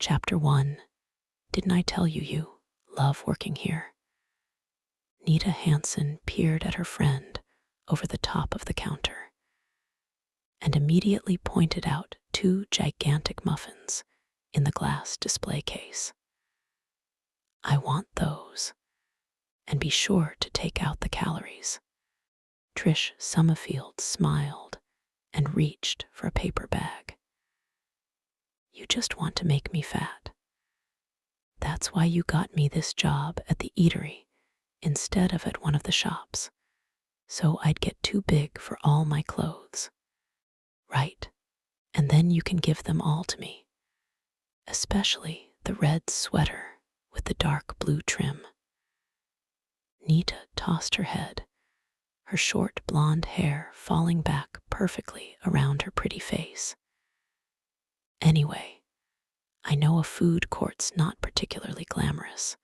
Chapter 1. Didn't I tell you love working here? Nita Hansen peered at her friend over the top of the counter and immediately pointed out two gigantic muffins in the glass display case. I want those, and be sure to take out the calories. Trish Summerfield smiled and reached for a paper bag. You just want to make me fat. That's why you got me this job at the eatery instead of at one of the shops, so I'd get too big for all my clothes. Right, and then you can give them all to me, especially the red sweater with the dark blue trim. Nita tossed her head, her short blonde hair falling back perfectly around her pretty face. Anyway, I know a food court's not particularly glamorous,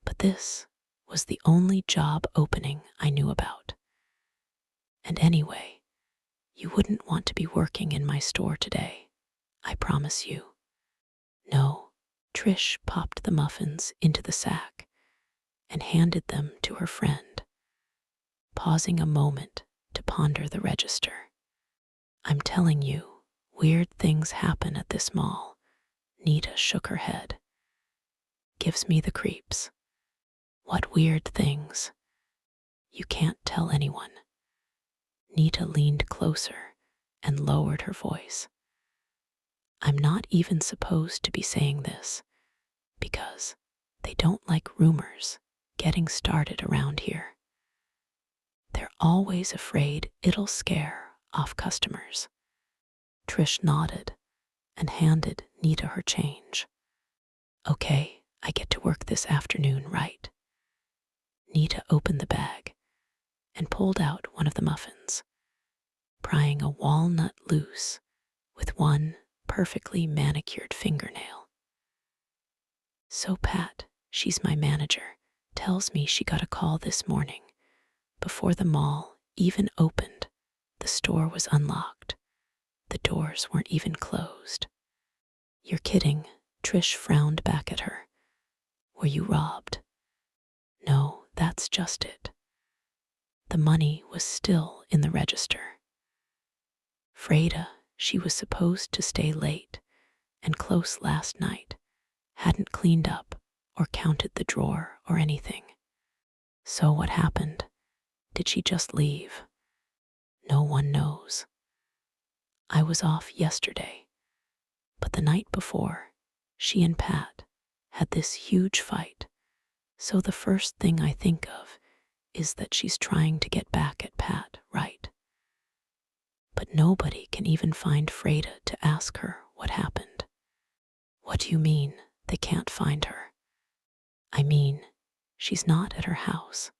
but this was the only job opening I knew about. And anyway, you wouldn't want to be working in my store today, I promise you. No, Trish popped the muffins into the sack and handed them to her friend, pausing a moment to ponder the register. I'm telling you, weird things happen at this mall. Nita shook her head. Gives me the creeps. What weird things? You can't tell anyone. Nita leaned closer and lowered her voice. I'm not even supposed to be saying this because they don't like rumors getting started around here. They're always afraid it'll scare off customers. Trish nodded and handed Nita her change. Okay, I get to work this afternoon, right? Nita opened the bag and pulled out one of the muffins, prying a walnut loose with one perfectly manicured fingernail. So Pat, she's my manager, tells me she got a call this morning. Before the mall even opened, the store was unlocked. The doors weren't even closed. You're kidding, Trish frowned back at her. Were you robbed? No, that's just it. The money was still in the register. Freda, she was supposed to stay late and close last night, hadn't cleaned up or counted the drawer or anything. So what happened? Did she just leave? No one knows. I was off yesterday, but the night before, she and Pat had this huge fight, so the first thing I think of is that she's trying to get back at Pat, right? But nobody can even find Freda to ask her what happened. What do you mean, they can't find her? I mean, she's not at her house.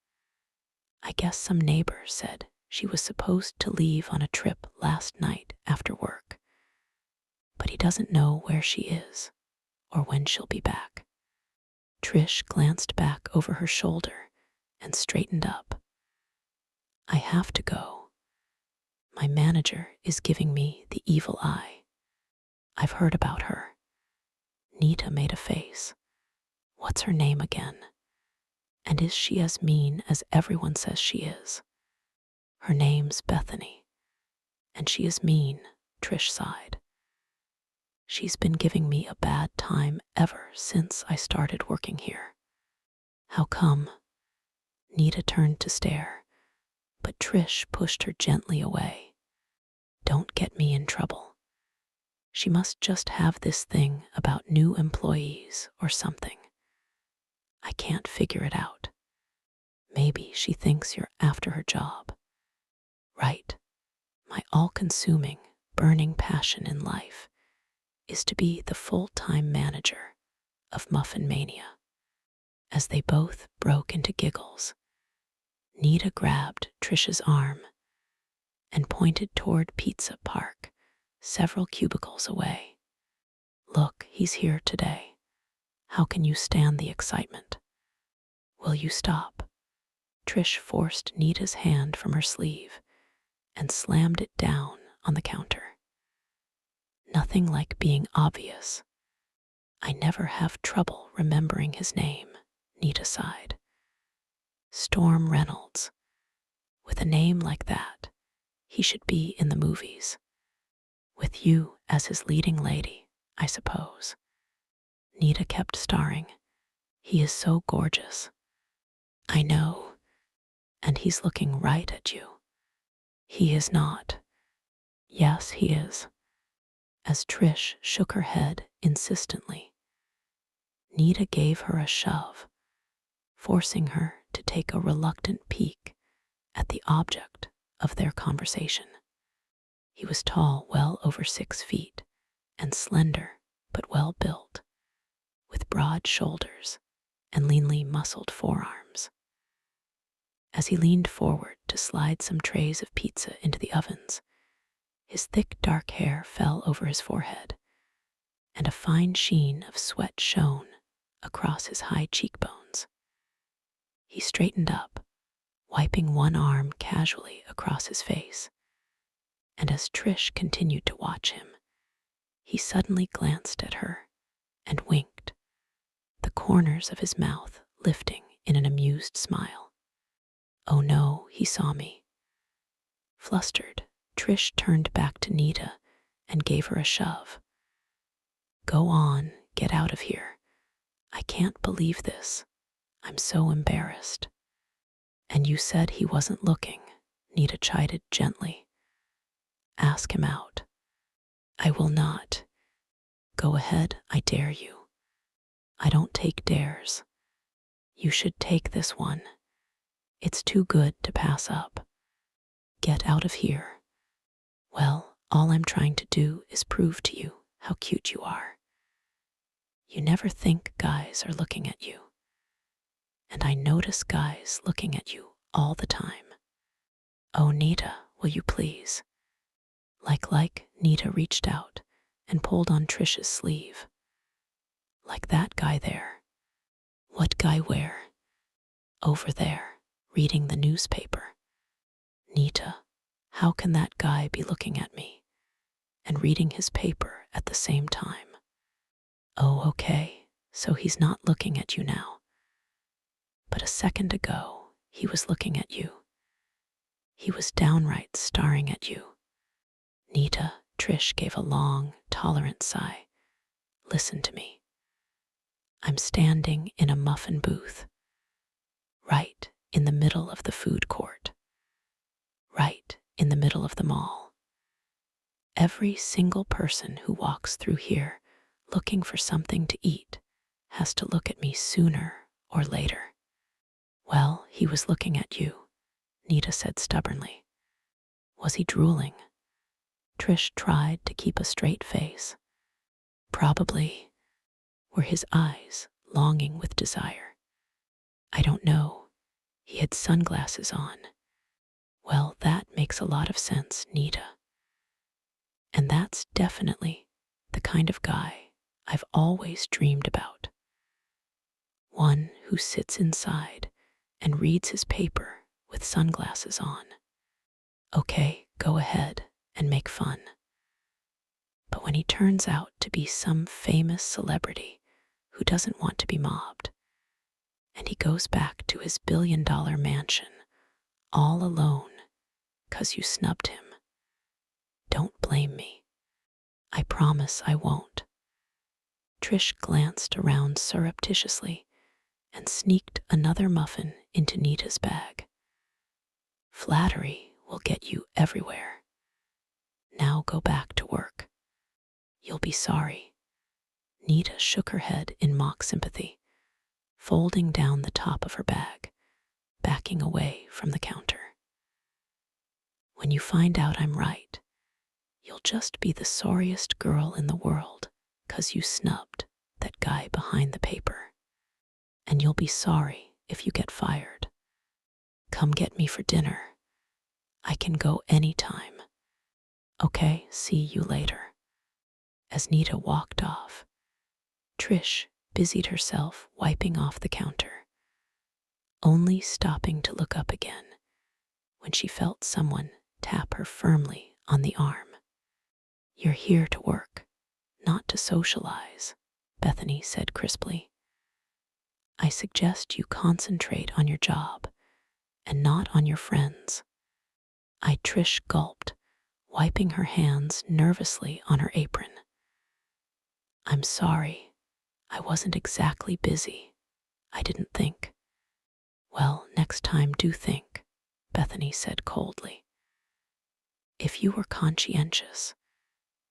I guess some neighbor said she was supposed to leave on a trip last night after work, but he doesn't know where she is or when she'll be back. Trish glanced back over her shoulder and straightened up. I have to go. My manager is giving me the evil eye. I've heard about her. Nita made a face. What's her name again? And is she as mean as everyone says she is? Her name's Bethany, and she is mean, Trish sighed. She's been giving me a bad time ever since I started working here. How come? Nita turned to stare, but Trish pushed her gently away. Don't get me in trouble. She must just have this thing about new employees or something. I can't figure it out. Maybe she thinks you're after her job. Right. My all-consuming, burning passion in life is to be the full-time manager of Muffin Mania. As they both broke into giggles, Nita grabbed Trish's arm and pointed toward Pizza Park, several cubicles away. Look, he's here today. How can you stand the excitement? Will you stop? Trish forced Nita's hand from her sleeve and slammed it down on the counter. Nothing like being obvious. I never have trouble remembering his name, Nita sighed. Storm Reynolds. With a name like that, he should be in the movies. With you as his leading lady, I suppose. Nita kept starring. He is so gorgeous. I know. And he's looking right at you. He is not. Yes, he is. As Trish shook her head insistently, Nita gave her a shove, forcing her to take a reluctant peek at the object of their conversation. He was tall, well over 6 feet, and slender, but well built, with broad shoulders and leanly muscled forearms. As he leaned forward to slide some trays of pizza into the ovens, his thick dark hair fell over his forehead, and a fine sheen of sweat shone across his high cheekbones. He straightened up, wiping one arm casually across his face, and as Trish continued to watch him, he suddenly glanced at her and winked, the corners of his mouth lifting in an amused smile. Oh no, he saw me. Flustered, Trish turned back to Nita and gave her a shove. Go on, get out of here. I can't believe this. I'm so embarrassed. And you said he wasn't looking, Nita chided gently. Ask him out. I will not. Go ahead, I dare you. I don't take dares. You should take this one. It's too good to pass up. Get out of here. Well, all I'm trying to do is prove to you how cute you are. You never think guys are looking at you. And I notice guys looking at you all the time. Oh, Nita, will you please? Like, Nita reached out and pulled on Trish's sleeve. Like that guy there. What guy where? Over there, reading the newspaper. Nita, how can that guy be looking at me and reading his paper at the same time? Oh, okay, so he's not looking at you now. But a second ago, he was looking at you. He was downright staring at you. Nita, Trish gave a long, tolerant sigh. Listen to me. I'm standing in a muffin booth, right in the middle of the food court, right in the middle of the mall. Every single person who walks through here looking for something to eat has to look at me sooner or later. Well, he was looking at you, Nita said stubbornly. Was he drooling? Trish tried to keep a straight face. Probably. Were his eyes longing with desire? I don't know. He had sunglasses on. Well, that makes a lot of sense, Nita. And that's definitely the kind of guy I've always dreamed about. One who sits inside and reads his paper with sunglasses on. Okay, go ahead and make fun. But when he turns out to be some famous celebrity who doesn't want to be mobbed, and he goes back to his billion-dollar mansion all alone 'cause you snubbed him, don't blame me. I promise I won't. Trish glanced around surreptitiously and sneaked another muffin into Nita's bag. Flattery will get you everywhere. Now go back to work. You'll be sorry. Nita shook her head in mock sympathy, folding down the top of her bag, backing away from the counter. When you find out I'm right, you'll just be the sorriest girl in the world 'cause you snubbed that guy behind the paper. And you'll be sorry if you get fired. Come get me for dinner. I can go anytime. Okay, see you later. As Nita walked off, Trish busied herself wiping off the counter, only stopping to look up again when she felt someone tap her firmly on the arm. You're here to work, not to socialize, Bethany said crisply. I suggest you concentrate on your job and not on your friends. Trish gulped, wiping her hands nervously on her apron. I'm sorry. I wasn't exactly busy. I didn't think. Well, next time do think, Bethany said coldly. If you were conscientious,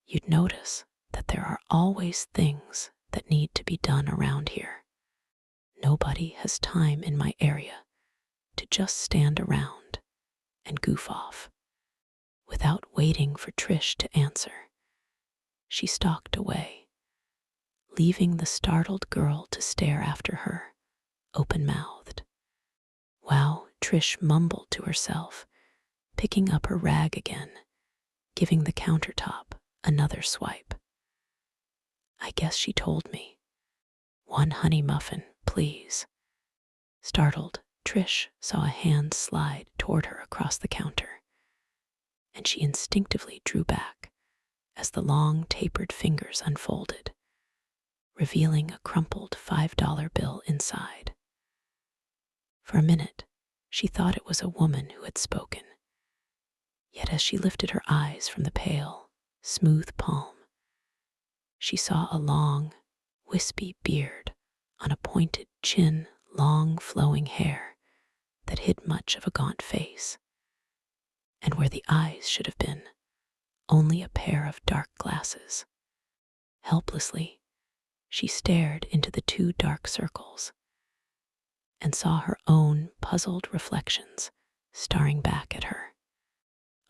you'd notice that there are always things that need to be done around here. Nobody has time in my area to just stand around and goof off. Without waiting for Trish to answer, she stalked away, leaving the startled girl to stare after her, open-mouthed. Wow, Trish mumbled to herself, picking up her rag again, giving the countertop another swipe. I guess she told me. 1 honey muffin, please. Startled, Trish saw a hand slide toward her across the counter, and she instinctively drew back as the long, tapered fingers unfolded, revealing a crumpled $5 bill inside. For a minute, she thought it was a woman who had spoken. Yet as she lifted her eyes from the pale, smooth palm, she saw a long, wispy beard on a pointed chin, long flowing hair that hid much of a gaunt face, and where the eyes should have been, only a pair of dark glasses. Helplessly, she stared into the 2 dark circles and saw her own puzzled reflections staring back at her.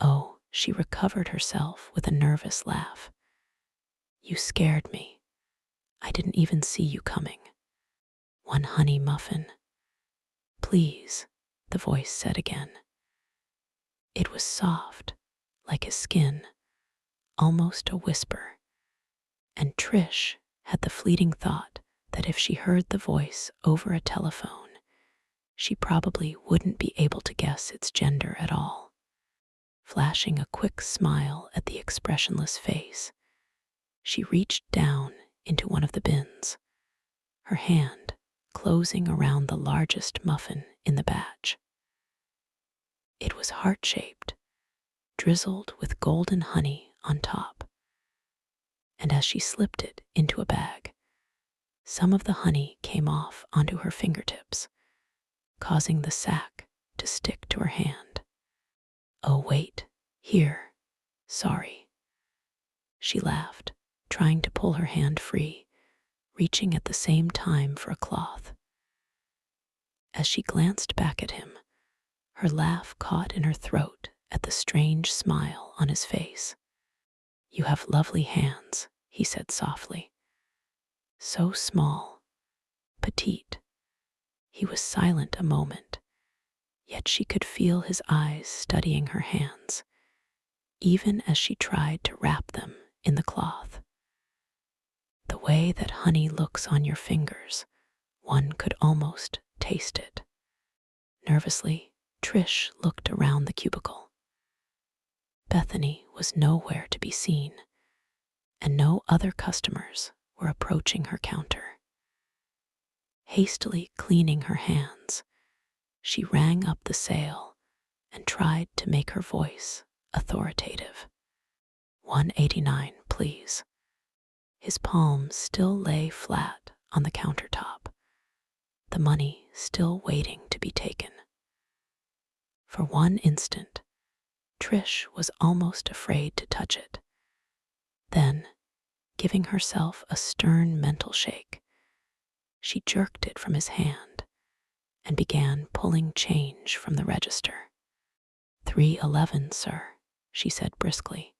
Oh, she recovered herself with a nervous laugh. You scared me. I didn't even see you coming. 1 honey muffin. Please, the voice said again. It was soft, like his skin, almost a whisper, and Trish had the fleeting thought that if she heard the voice over a telephone, she probably wouldn't be able to guess its gender at all. Flashing a quick smile at the expressionless face, she reached down into one of the bins, her hand closing around the largest muffin in the batch. It was heart-shaped, drizzled with golden honey on top, and as she slipped it into a bag, some of the honey came off onto her fingertips, causing the sack to stick to her hand. Oh, wait, here, sorry. She laughed, trying to pull her hand free, reaching at the same time for a cloth. As she glanced back at him, her laugh caught in her throat at the strange smile on his face. You have lovely hands, he said softly. So small, petite. He was silent a moment, yet she could feel his eyes studying her hands, even as she tried to wrap them in the cloth. The way that honey looks on your fingers, one could almost taste it. Nervously, Trish looked around the cubicle. Bethany was nowhere to be seen, and no other customers were approaching her counter. Hastily cleaning her hands, she rang up the sale and tried to make her voice authoritative. 189, please. His palms still lay flat on the countertop, the money still waiting to be taken. For one instant, Trish was almost afraid to touch it. Then, giving herself a stern mental shake, she jerked it from his hand and began pulling change from the register. 311, sir, she said briskly.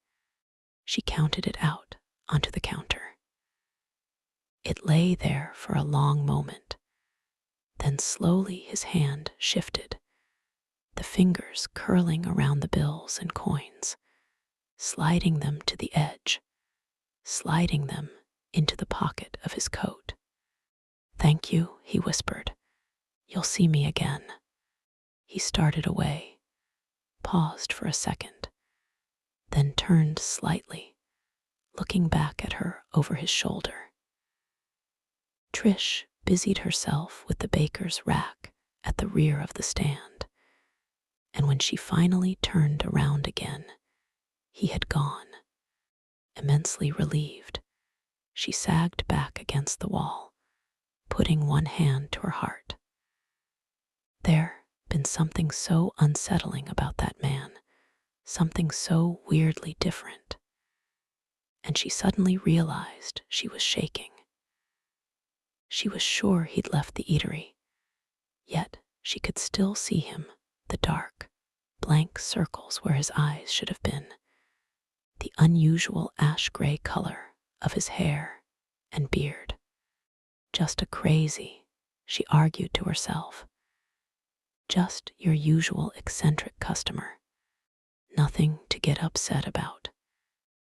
She counted it out onto the counter. It lay there for a long moment. Then slowly his hand shifted, the fingers curling around the bills and coins, sliding them to the edge, sliding them into the pocket of his coat. Thank you, he whispered. You'll see me again. He started away, paused for a second, then turned slightly, looking back at her over his shoulder. Trish busied herself with the baker's rack at the rear of the stand, and when she finally turned around again, he had gone. Immensely relieved, she sagged back against the wall, putting one hand to her heart. There been something so unsettling about that man, something so weirdly different, and she suddenly realized she was shaking. She was sure he'd left the eatery, yet she could still see him, the dark, blank circles where his eyes should have been, the unusual ash-gray color of his hair and beard. Just a crazy, she argued to herself. Just your usual eccentric customer. Nothing to get upset about.